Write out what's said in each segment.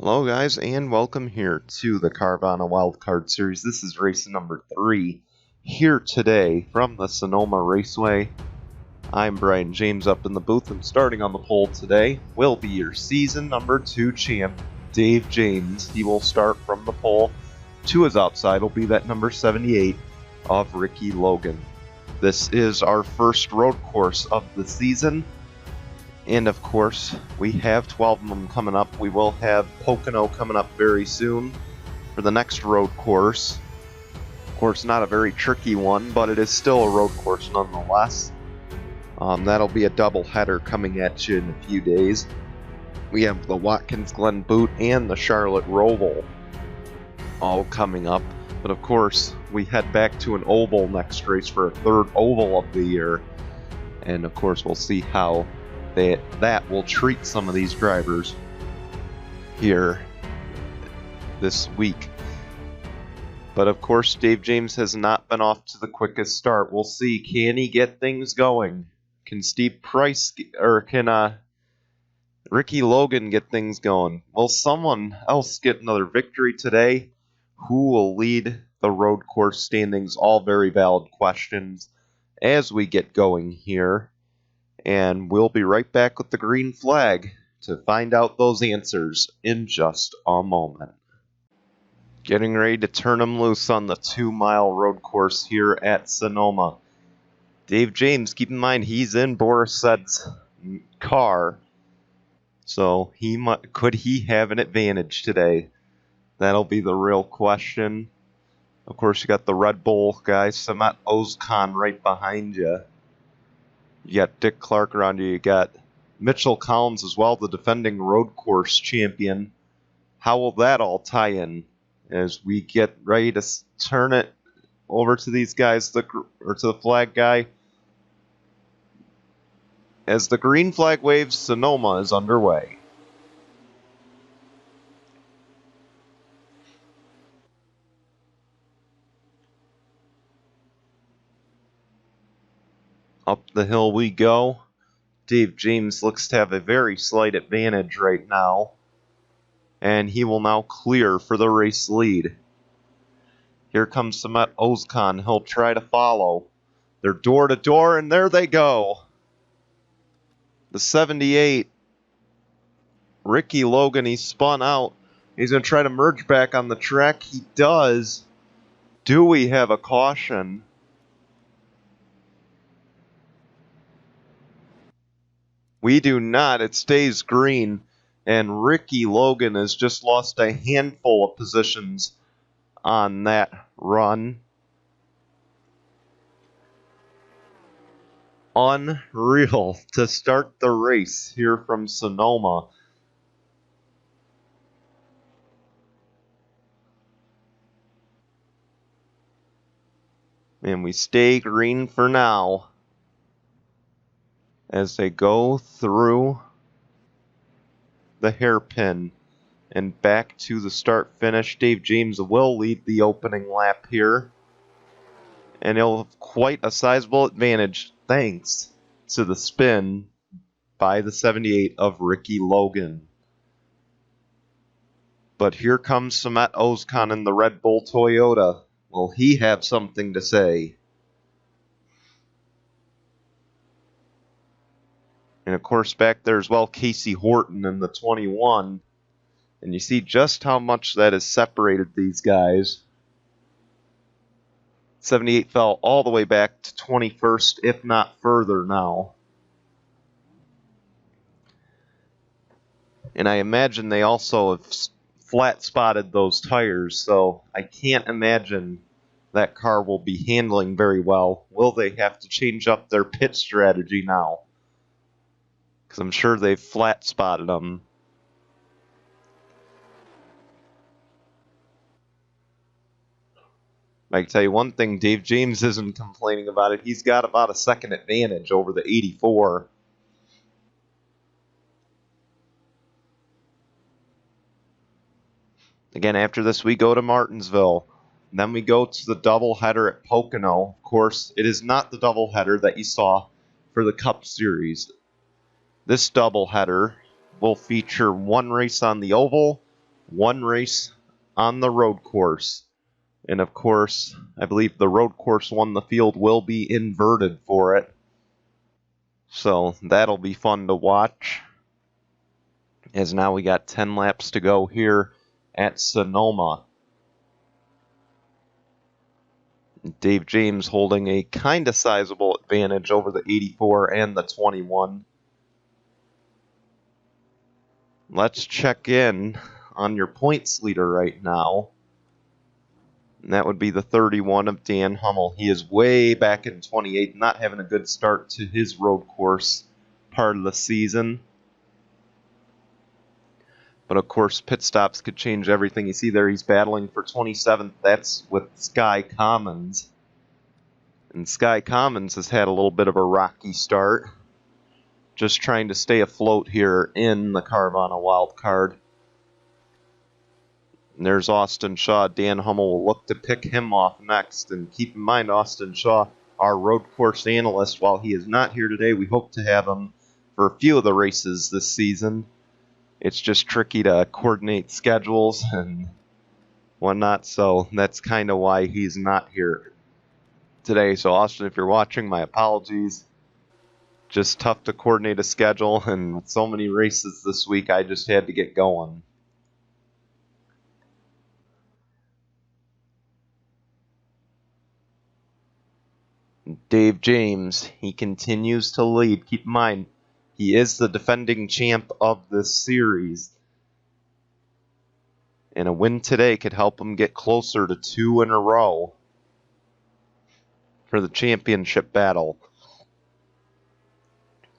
Hello guys, and welcome here to the Carvana Wildcard Series. This is race number 3 here today from the Sonoma Raceway. I'm Brian James up in the booth, and starting on the pole today will be your season number 2 champ, Dave James. He will start from the pole. To his outside will be that number 78 of Ricky Logan. This is our first road course of the season. And of course, we have 12 of them coming up. We will have Pocono coming up very soon for the next road course. Of course, not a very tricky one, but it is still a road course nonetheless. That'll be a double header coming at you in a few days. We have the Watkins Glen Boot and the Charlotte Roval all coming up. But of course, we head back to an oval next race for a third oval of the year. And of course, we'll see how that will treat some of these drivers here this week. But of course, Dave James has not been off to the quickest start. We'll see, can he get things going? Can Steve Price or can Ricky Logan get things going? Will someone else get another victory today? Who will lead the road course standings? All very valid questions as we get going here. And we'll be right back with the green flag to find out those answers in just a moment. Getting ready to turn them loose on the 2-mile road course here at Sonoma. Dave James, keep in mind he's in Borisset's car, so could he have an advantage today? That'll be the real question. Of course, you got the Red Bull guy, Samet Ozkan, right behind you. You got Dick Clark around you. You got Mitchell Collins as well, the defending road course champion. How will that all tie in as we get ready to turn it over to these guys, or to the flag guy? As the green flag waves, Sonoma is underway. Up the hill we go. Dave James looks to have a very slight advantage right now. And he will now clear for the race lead. Here comes Samet Ozkan. He'll try to follow. They're door to door, and there they go. The 78. Ricky Logan, he spun out. He's going to try to merge back on the track. He does. Do we have a caution? We do not. It stays green, and Ricky Logan has just lost a handful of positions on that run. Unreal to start the race here from Sonoma. And we stay green for now as they go through the hairpin and back to the start finish. Dave James will lead the opening lap here, and he'll have quite a sizable advantage thanks to the spin by the 78 of Ricky Logan. But here comes Samet Ozkan in the Red Bull Toyota. Will he have something to say? And of course, back there as well, Casey Horton in the 21. And you see just how much that has separated these guys. 78 fell all the way back to 21st, if not further now. And I imagine they also have flat spotted those tires, so I can't imagine that car will be handling very well. Will they have to change up their pit strategy now? Because I'm sure they've flat spotted them. I can tell you one thing, Dave James isn't complaining about it. He's got about a second advantage over the 84. Again, after this, we go to Martinsville. And then we go to the doubleheader at Pocono. Of course, it is not the doubleheader that you saw for the Cup Series. This doubleheader will feature one race on the oval one race on the road course. And of course, I believe the road course one, the field will be inverted for it. So that'll be fun to watch. As now we got 10 laps to go here at Sonoma. Dave James holding a kind of sizable advantage over the 84 and the 21. Let's check in on your points leader right now. And that would be the 31 of Dan Hummel. He is way back in 28, not having a good start to his road course part of the season. But of course, pit stops could change everything. You see there, he's battling for 27th. That's with Sky Commons. And Sky Commons has had a little bit of a rocky start. Just trying to stay afloat here in the Carvana wild card. And there's Austin Shaw. Dan Hummel will look to pick him off next. And keep in mind, Austin Shaw, our road course analyst, while he is not here today, we hope to have him for a few of the races this season. It's just tricky to coordinate schedules and whatnot, so that's kind of why he's not here today. So Austin, if you're watching, my apologies. Just tough to coordinate a schedule, and with so many races this week, I just had to get going. Dave James, he continues to lead. Keep in mind, he is the defending champ of this series. And a win today could help him get closer to 2 in a row for the championship battle.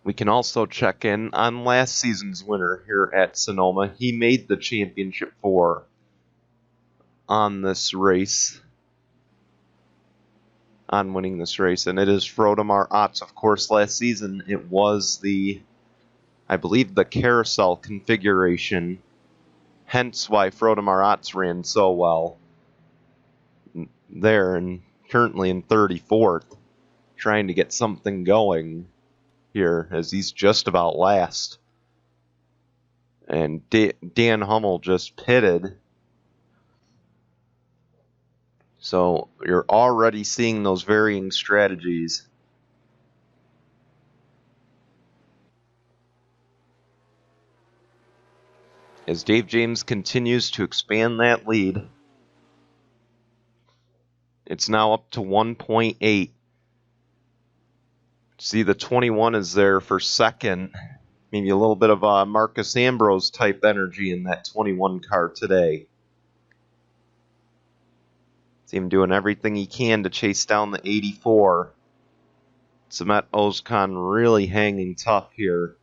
We can also check in on last season's winner here at Sonoma. He made the championship 4 on this race. On winning this race, and it is Frodemar Otts. Of course, last season it was I believe the carousel configuration, hence why Frodemar Otts ran so well there, and currently in 34th, trying to get something going here as he's just about last. And Dan Hummel just pitted. So you're already seeing those varying strategies. As Dave James continues to expand that lead, it's now up to 1.8. See, the 21 is there for second. Maybe a little bit of a Marcus Ambrose type energy in that 21 car today. See him doing everything he can to chase down the 84. Samet Ozkan really hanging tough here.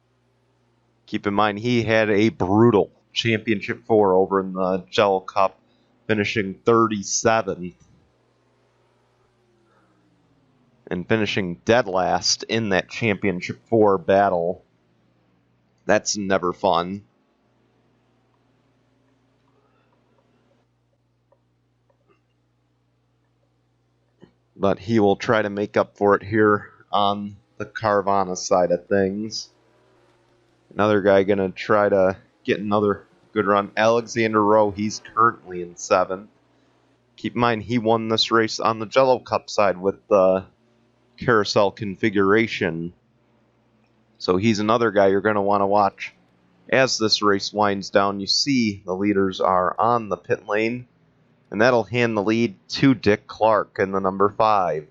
Keep in mind, he had a brutal championship 4 over in the Jello Cup, finishing 37th. And finishing dead last in that championship 4 battle. That's never fun. But he will try to make up for it here on the Carvana side of things. Another guy going to try to get another good run. Alexander Rowe, he's currently in 7th. Keep in mind, he won this race on the Jello Cup side with the carousel configuration. So he's another guy you're going to want to watch. As this race winds down, you see the leaders are on the pit lane. And that'll hand the lead to Dick Clark in the number 5.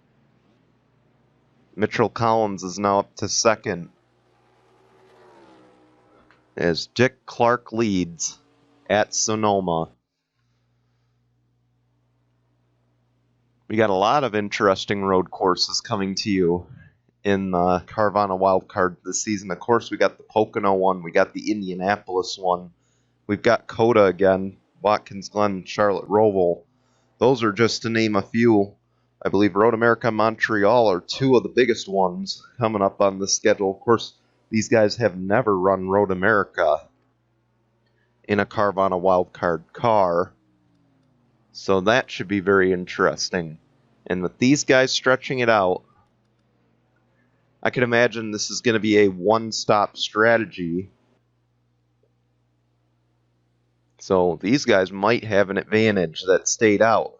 Mitchell Collins is now up to 2nd. As Dick Clark leads at Sonoma. We got a lot of interesting road courses coming to you in the Carvana wildcard this season. Of course, we got the Pocono one. We got the Indianapolis one. We've got Coda again. Watkins Glen, Charlotte Roval. Those are just to name a few. I believe Road America and Montreal are 2 of the biggest ones coming up on the schedule. Of course, these guys have never run Road America in a Carvana wildcard car. So that should be very interesting. And with these guys stretching it out, I can imagine this is going to be a one-stop strategy So these guys might have an advantage that stayed out.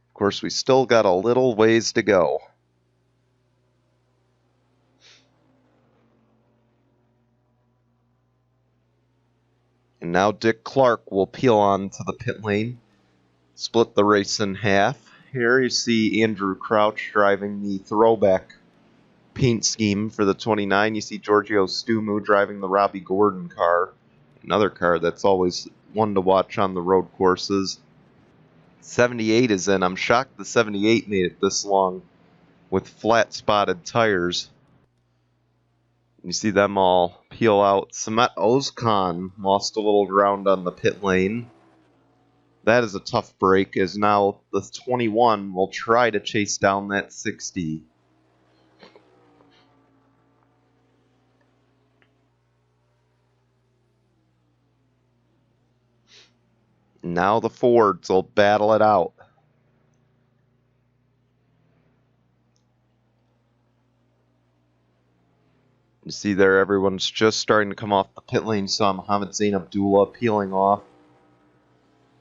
Of course, we still got a little ways to go. And now Dick Clark will peel on to the pit lane, split the race in half. Here you see Andrew Crouch driving the throwback paint scheme for the 29. You see Giorgio Stumu driving the Robbie Gordon car, another car that's always one to watch on the road courses. 78 is in. I'm shocked the 78 made it this long with flat spotted tires. You see them all peel out. Samet Ozkan lost a little ground on the pit lane. That is a tough break, as now the 21 will try to chase down that 60. Now the Fords will battle it out. You see there, everyone's just starting to come off the pit lane. Saw Mohammed Zain Abdullah peeling off.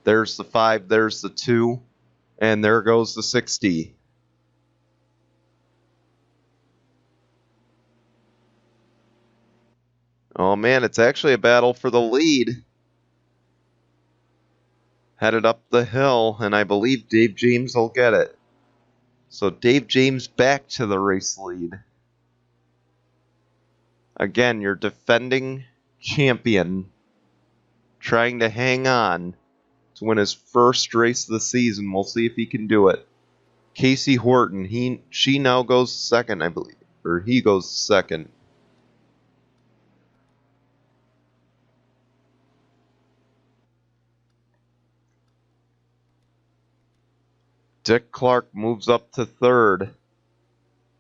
There's the 5, there's the 2, and there goes the 60. Oh man, it's actually a battle for the lead. Headed up the hill, and I believe Dave James will get it. So Dave James back to the race lead. Again, your defending champion trying to hang on to win his first race of the season. We'll see if he can do it. Casey Horton, she now goes second, I believe. Or he goes second. Dick Clark moves up to third.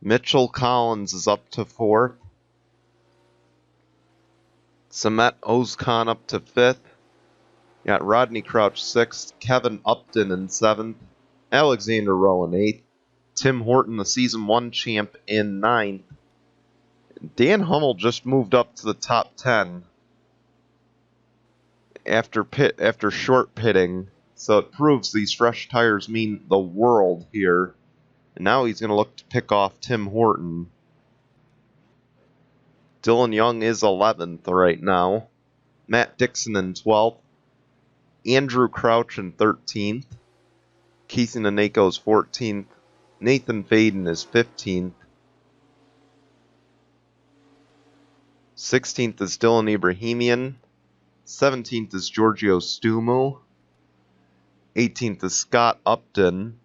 Mitchell Collins is up to fourth. Samet Ozkan up to fifth. You got Rodney Crouch sixth. Kevin Upton in seventh. Alexander Rowe in eighth. Tim Horton, the season 1 champ, in ninth. Dan Hummel just moved up to the top 10 after short pitting. So it proves these fresh tires mean the world here. And now he's going to look to pick off Tim Horton. Dylan Young is 11th right now. Matt Dixon in 12th. Andrew Crouch in 13th. Keith Naneko is 14th. Nathan Faden is 15th. 16th is Dylan Ibrahimian. 17th is Giorgio Stumu. 18th is Scott Upton.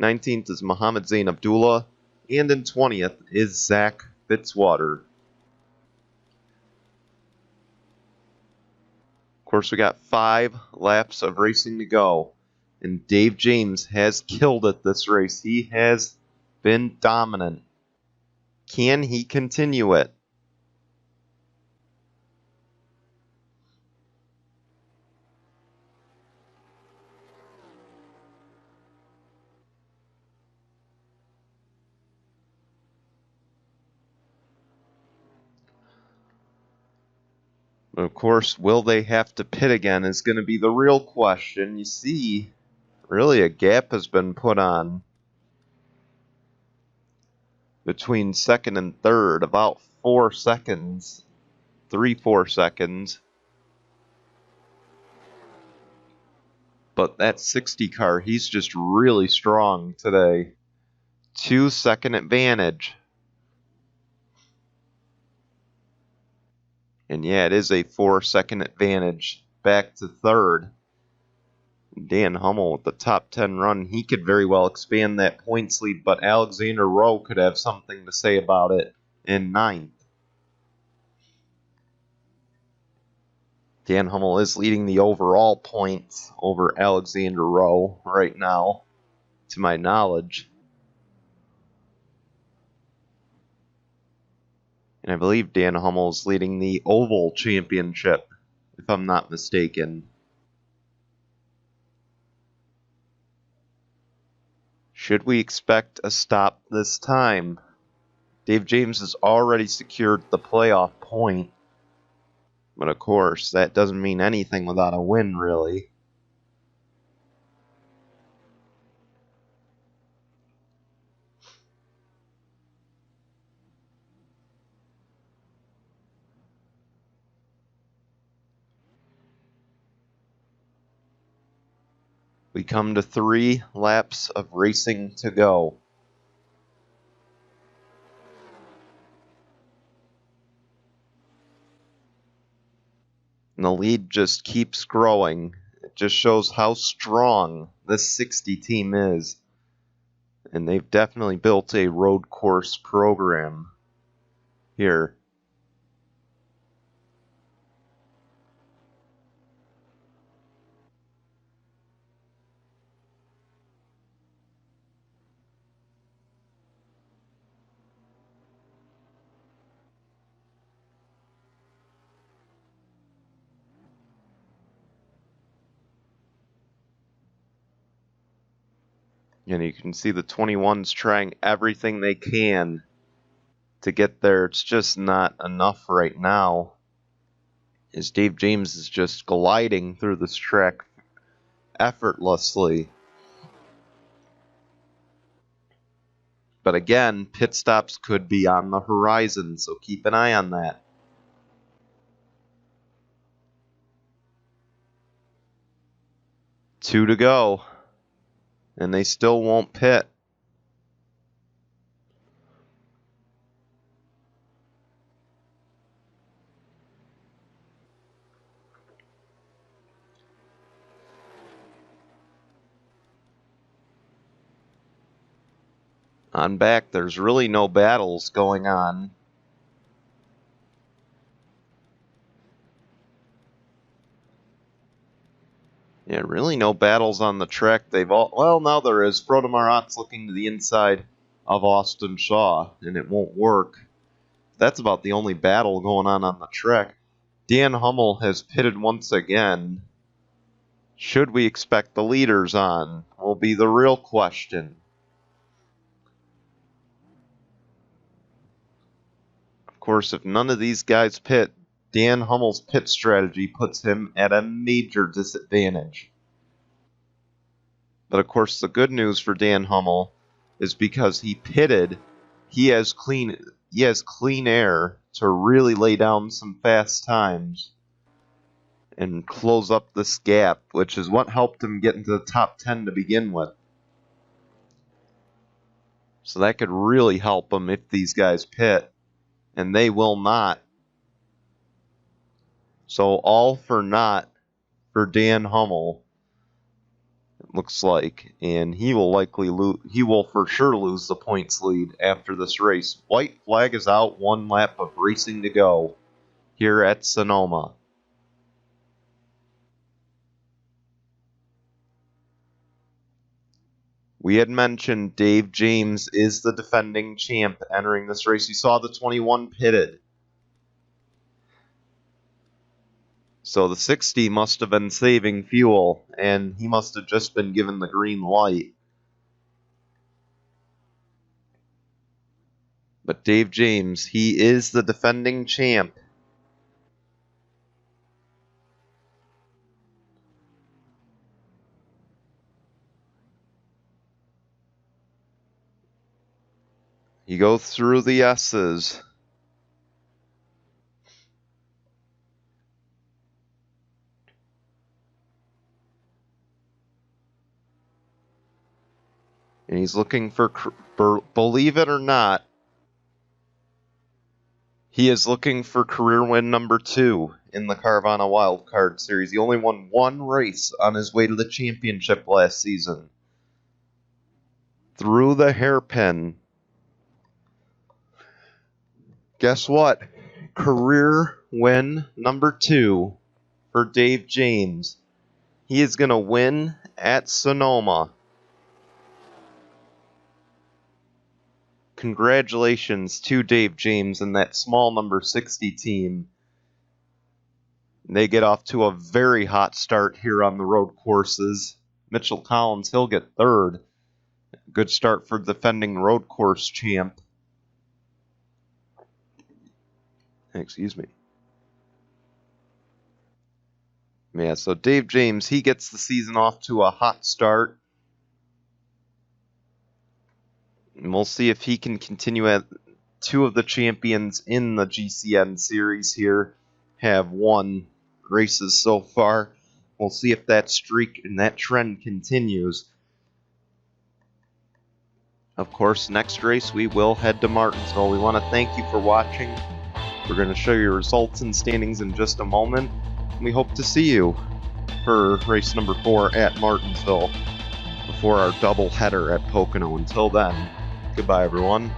19th is Mohammed Zain Abdullah. And in 20th is Zach Fitzwater. Of course, we got 5 laps of racing to go. And Dave James has killed it this race. He has been dominant. Can he continue it? But of course, will they have to pit again is going to be the real question. You see, really a gap has been put on between second and third, about 4 seconds, 3-4 seconds. But that 60 car, he's just really strong today. 2-second advantage. And yeah, it is a 4-second advantage back to third. Dan Hummel with the top 10 run, he could very well expand that points lead, but Alexander Rowe could have something to say about it in ninth. Dan Hummel is leading the overall points over Alexander Rowe right now, to my knowledge. And I believe Dan Hummel is leading the Oval Championship, if I'm not mistaken. Should we expect a stop this time? Dave James has already secured the playoff point. But of course, that doesn't mean anything without a win, really. We come to 3 laps of racing to go. And the lead just keeps growing. It just shows how strong this 60 team is. And they've definitely built a road course program here. And you can see the 21s trying everything they can to get there. It's just not enough right now, as Dave James is just gliding through this track effortlessly. But again, pit stops could be on the horizon, so keep an eye on that. Two to go, and they still won't pit. On back, there's really no battles going on. Yeah, really no battles on the track. They've all, well, now there is. Frodo Marat's looking to the inside of Austin Shaw, and it won't work. That's about the only battle going on the track. Dan Hummel has pitted once again. Should we expect the leaders on? Will be the real question. Of course, if none of these guys pit, Dan Hummel's pit strategy puts him at a major disadvantage. But of course, the good news for Dan Hummel is because he pitted, he has clean air to really lay down some fast times and close up this gap, which is what helped him get into the top 10 to begin with. So that could really help him if these guys pit, and they will not. So all for naught for Dan Hummel, it looks like, and he will for sure lose the points lead after this race. White flag is out, 1 lap of racing to go here at Sonoma. We had mentioned Dave James is the defending champ entering this race. You saw the 21 pitted. So the 60 must have been saving fuel, and he must have just been given the green light. But Dave James, he is the defending champ. He goes through the S's. And he's looking for, believe it or not, he is looking for career win number 2 in the Carvana Wildcard Series. He only won 1 race on his way to the championship last season. Through the hairpin. Guess what? Career win number 2 for Dave James. He is going to win at Sonoma. Congratulations to Dave James and that small number 60 team. They get off to a very hot start here on the road courses. Mitchell Collins, he'll get 3rd. Good start for defending road course champ. Excuse me. Yeah, so Dave James, he gets the season off to a hot start. And we'll see if he can continue at two of the champions in the GCN series here have won races so far. We'll see if that streak and that trend continues. Of course, next race we will head to Martinsville. We want to thank you for watching. We're going to show you results and standings in just a moment. We hope to see you for race number 4 at Martinsville before our double header at Pocono. Until then, goodbye everyone.